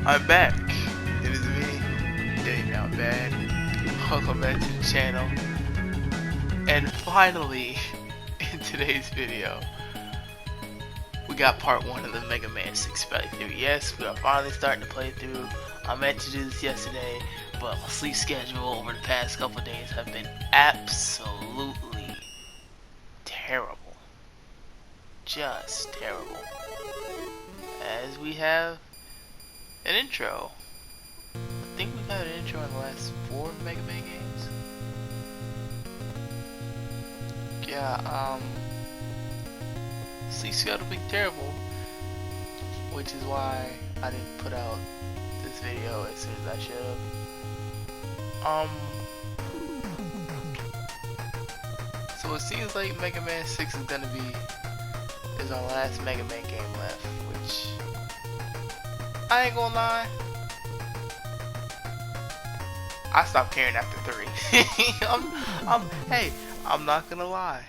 I'm back. It is me, Dave Not Bad. Welcome back to the channel. And finally, in today's video, we got part 1 of the Mega Man 6 playthrough. Yes, we are finally starting to play through. I meant to do this yesterday, but my sleep schedule over the past couple of days have been absolutely terrible. Just terrible. As we have an intro. I think we've had an intro in the last 4 Mega Man games. Yeah, sleep schedule being terrible, which is why I didn't put out this video as soon as I should have. So it seems like Mega Man 6 is our last Mega Man game left, which I ain't gonna lie, I stopped caring after 3. I'm not gonna lie.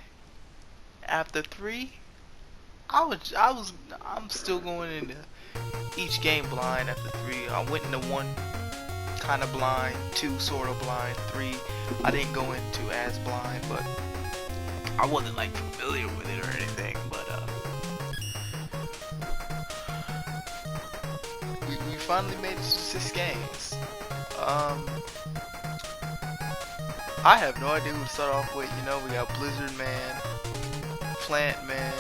After 3, I'm still going into each game blind. After 3, I went into 1 kind of blind, 2 sort of blind, 3 I didn't go into as blind, but I wasn't like familiar with it or anything. But we finally made it to 6 games. I have no idea who to start off with. You know, we got Blizzard Man, Plant Man.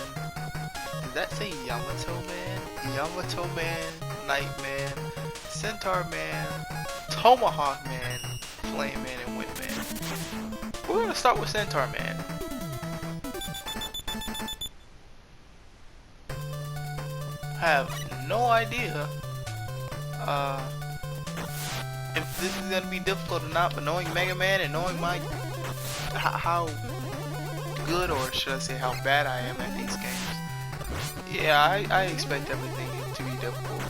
Does that say Yamato Man? Yamato Man, Night Man, Centaur Man, Tomahawk Man, Flame Man, and Wind Man. We're gonna start with Centaur Man. I have no idea if this is gonna be difficult or not, but knowing Mega Man and knowing how good, or should I say how bad I am at these games, yeah, I expect everything to be difficult.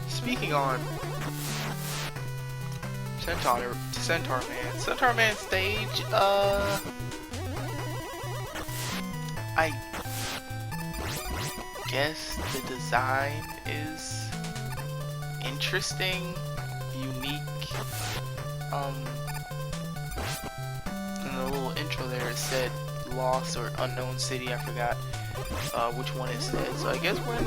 Speaking on Centaur Man stage, I guess the design is interesting, unique. In the little intro there it said Lost or Unknown City. I forgot which one it said. So I guess we're in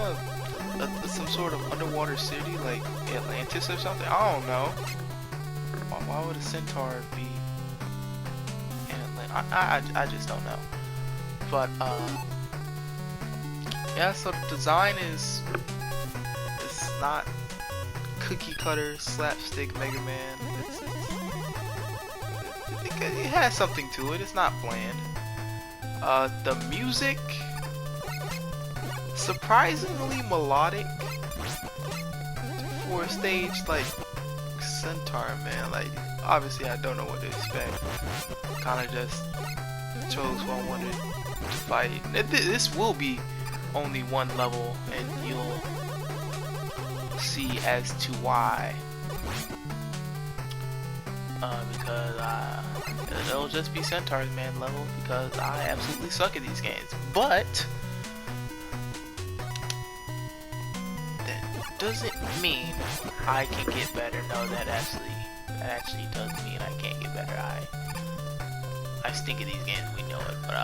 some sort of underwater city like Atlantis or something. I don't know. Why would a centaur be in Atlantis? I just don't know. But yeah, so the design it's not cookie cutter slapstick Mega Man. It has something to it. It's not bland. The music, surprisingly melodic for a stage like Centaur Man. Like, obviously I don't know what to expect. Kinda just chose what I wanted to fight. This will be only 1 level, and you'll see as to why. Because it'll just be Centaur Man level, because I absolutely suck at these games. But that doesn't mean I can get better. No, that actually does mean I can't get better. I stink at these games, we know it. But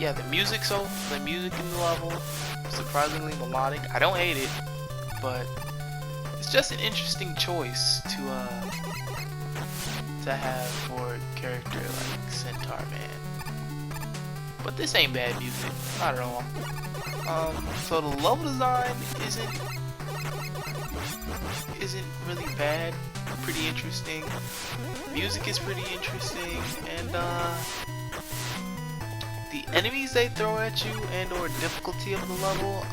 yeah, the music in the level, surprisingly melodic. I don't hate it, but it's just an interesting choice to have for a character like Centaur Man. But this ain't bad music, not at all. So the level design isn't really bad. Pretty interesting. Music is pretty interesting, and the enemies they throw at you and or difficulty of the level,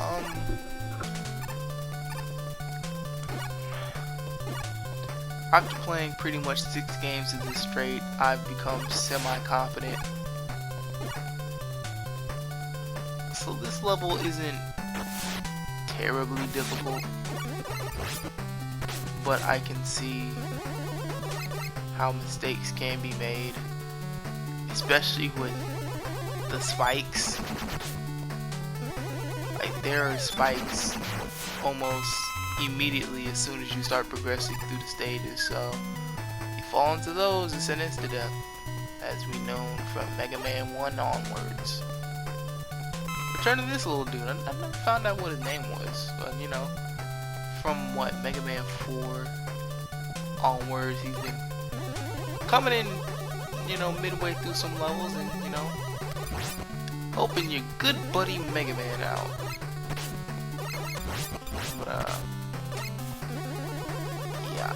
after playing pretty much 6 games of this straight, I've become semi-confident. So this level isn't terribly difficult, but I can see how mistakes can be made, especially with the spikes. Like there are spikes almost immediately as soon as you start progressing through the stages, so you fall into those, it's an insta-death, as we know from Mega Man 1 onwards. Return to this little dude, I never found out what his name was, but you know, from what, Mega Man 4 onwards, he's been coming in, you know, midway through some levels and, you know, helping your good buddy Mega Man out. But, yeah.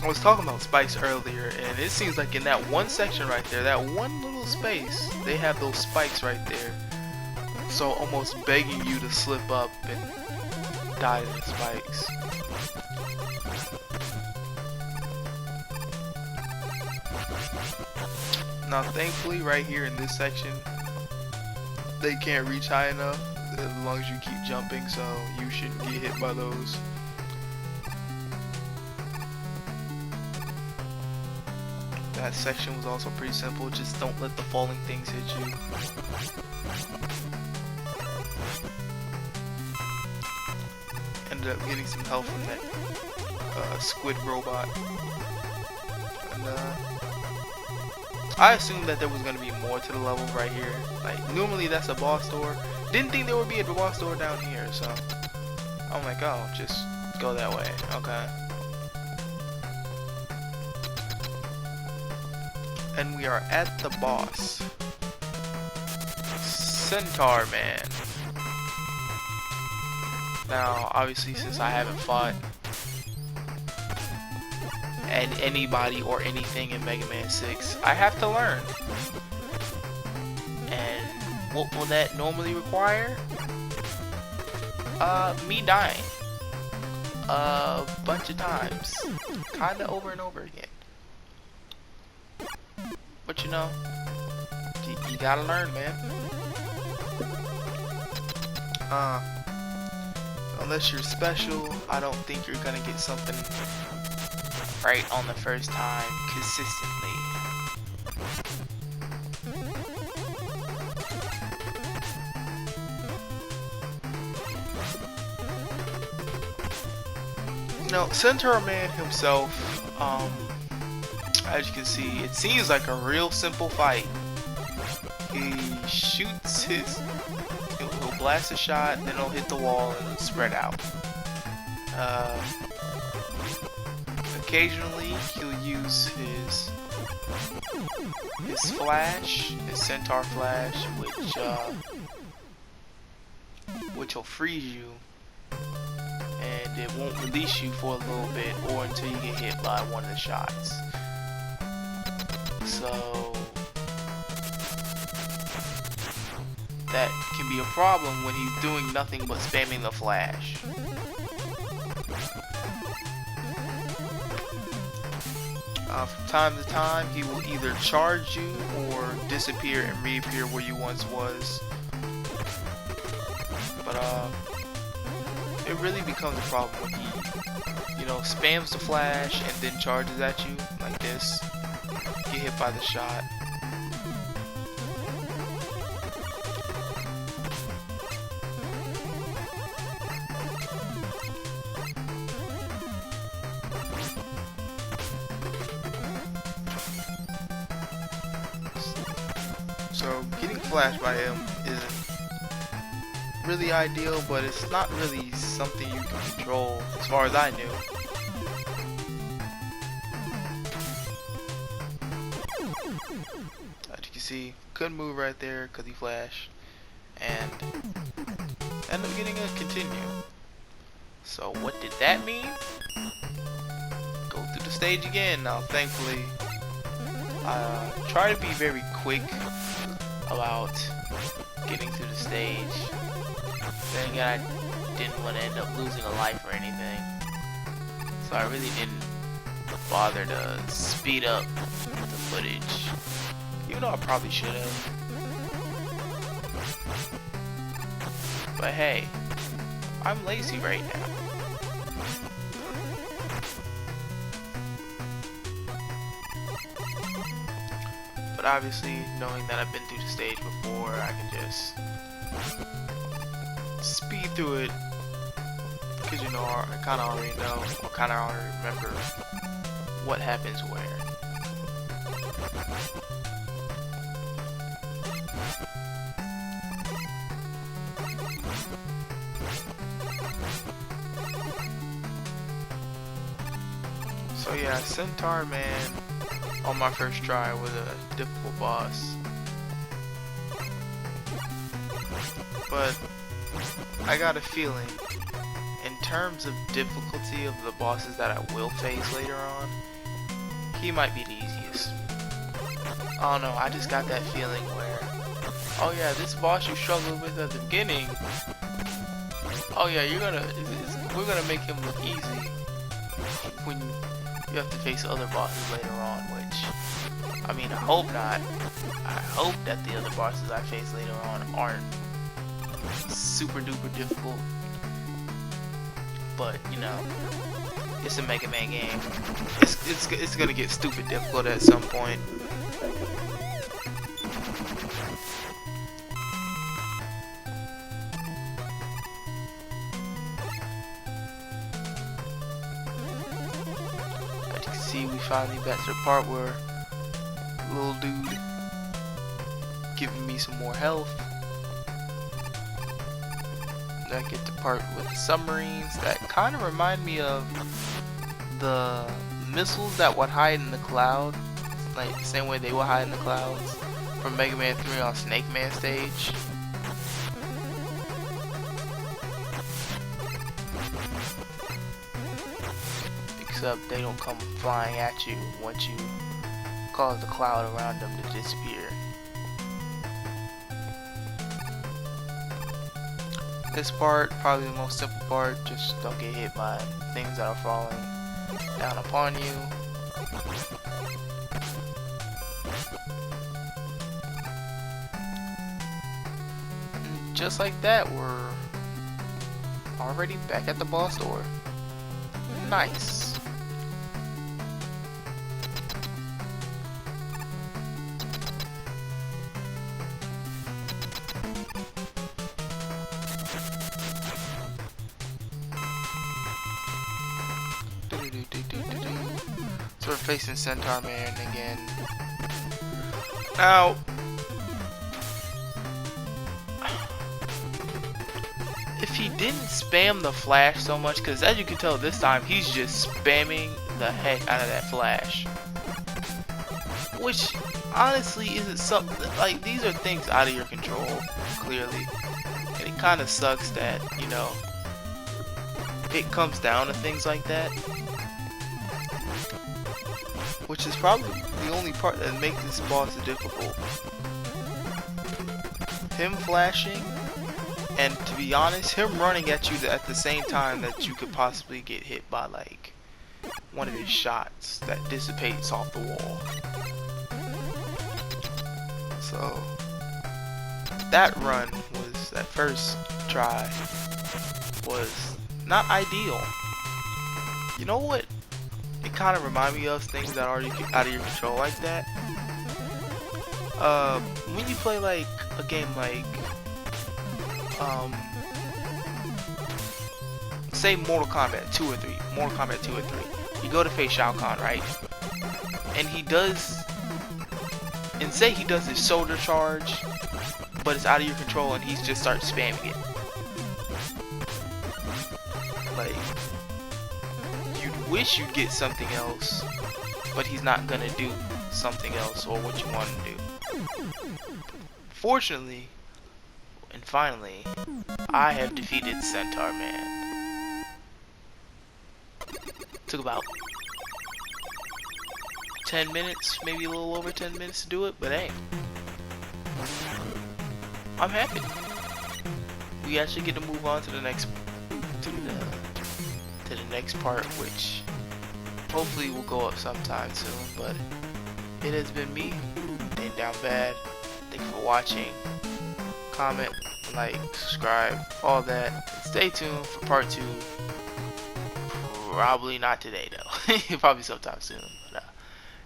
I was talking about spikes earlier, and it seems like in that one section right there, that one little space, they have those spikes right there. So almost begging you to slip up and die to the spikes. Now thankfully right here in this section, they can't reach high enough as long as you keep jumping, so you shouldn't get hit by those. That section was also pretty simple, just don't let the falling things hit you. Ended up getting some help from that squid robot. And I assumed that there was going to be more to the level right here. Like, normally that's a boss door. Didn't think there would be a boss door down here, so I'm like, oh, just go that way. Okay. And we are at the boss. Centaur Man. Now, obviously, since I haven't fought anybody or anything in Mega Man 6, I have to learn. And what will that normally require? Me dying. A bunch of times. Kinda over and over again. But you know, you gotta learn, man. Unless you're special, I don't think you're gonna get something right on the first time consistently. Now, Centaur Man himself, as you can see, it seems like a real simple fight. He shoots he'll blast a shot, then he'll hit the wall and spread out. Occasionally, he'll use his flash, his Centaur flash, which will freeze you, and it won't release you for a little bit or until you get hit by one of the shots. So that can be a problem when he's doing nothing but spamming the flash. From time to time, he will either charge you or disappear and reappear where you once was. But it really becomes a problem when he, you know, spams the flash and then charges at you like this. Get hit by the shot. So getting flashed by him isn't really ideal, but it's not really something you can control as far as I knew. As you can see, couldn't move right there because he flashed, and ended up getting a continue. So what did that mean? Go through the stage again. Now thankfully, I try to be very quick about getting through the stage. Then again, I didn't want to end up losing a life or anything, so I really didn't bother to speed up the footage, even though I probably should have. But hey, I'm lazy right now. But obviously, knowing that I've been through the stage before, I can just speed through it. Because, you know, I kind of already know, or kind of already remember what happens where. So yeah, Centaur Man on my first try was a difficult boss. But I got a feeling, in terms of difficulty of the bosses that I will face later on, he might be the easiest. I don't know, I just got that feeling where, oh yeah, this boss you struggled with at the beginning, oh yeah, we're gonna make him look easy when you have to face other bosses later on, which, I mean, I hope not. I hope that the other bosses I face later on aren't super duper difficult. But, you know, it's a Mega Man game. It's gonna get stupid difficult at some point. See, we finally got to the part where little dude giving me some more health. I get the part with the submarines that kind of remind me of the missiles that would hide in the cloud, like the same way they would hide in the clouds from Mega Man 3 on Snake Man stage. Except they don't come flying at you once you cause the cloud around them to disappear. This part, probably the most simple part, just don't get hit by things that are falling down upon you. And just like that, we're already back at the boss door. Nice. So we're facing Centaur Man again. Now, if he didn't spam the flash so much, because as you can tell this time, he's just spamming the heck out of that flash. Which, honestly, isn't something, like, these are things out of your control, clearly. And it kind of sucks that, you know, it comes down to things like that. Which is probably the only part that makes this boss difficult. Him flashing, and to be honest, him running at you at the same time that you could possibly get hit by like one of his shots that dissipates off the wall. So that run was, that first try was not ideal. You know what? It kind of reminds me of things that are out of your control like that. When you play like a game like, say Mortal Kombat 2 or 3, Mortal Kombat 2 or 3, you go to face Shao Kahn, right? And he does, and say he does his shoulder charge, but it's out of your control and he just starts spamming it. Like, wish you'd get something else, but he's not gonna do something else or what you want him to do. Fortunately, and finally, I have defeated Centaur Man. Took about 10 minutes, maybe a little over 10 minutes to do it, but hey, I'm happy. We actually get to move on to the next part, which hopefully will go up sometime soon. But it has been me, Dane Down Bad. Thank you for watching. Comment, like, subscribe, all that. Stay tuned for part 2. Probably not today though. Probably sometime soon. But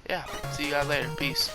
yeah, see you guys later. Peace.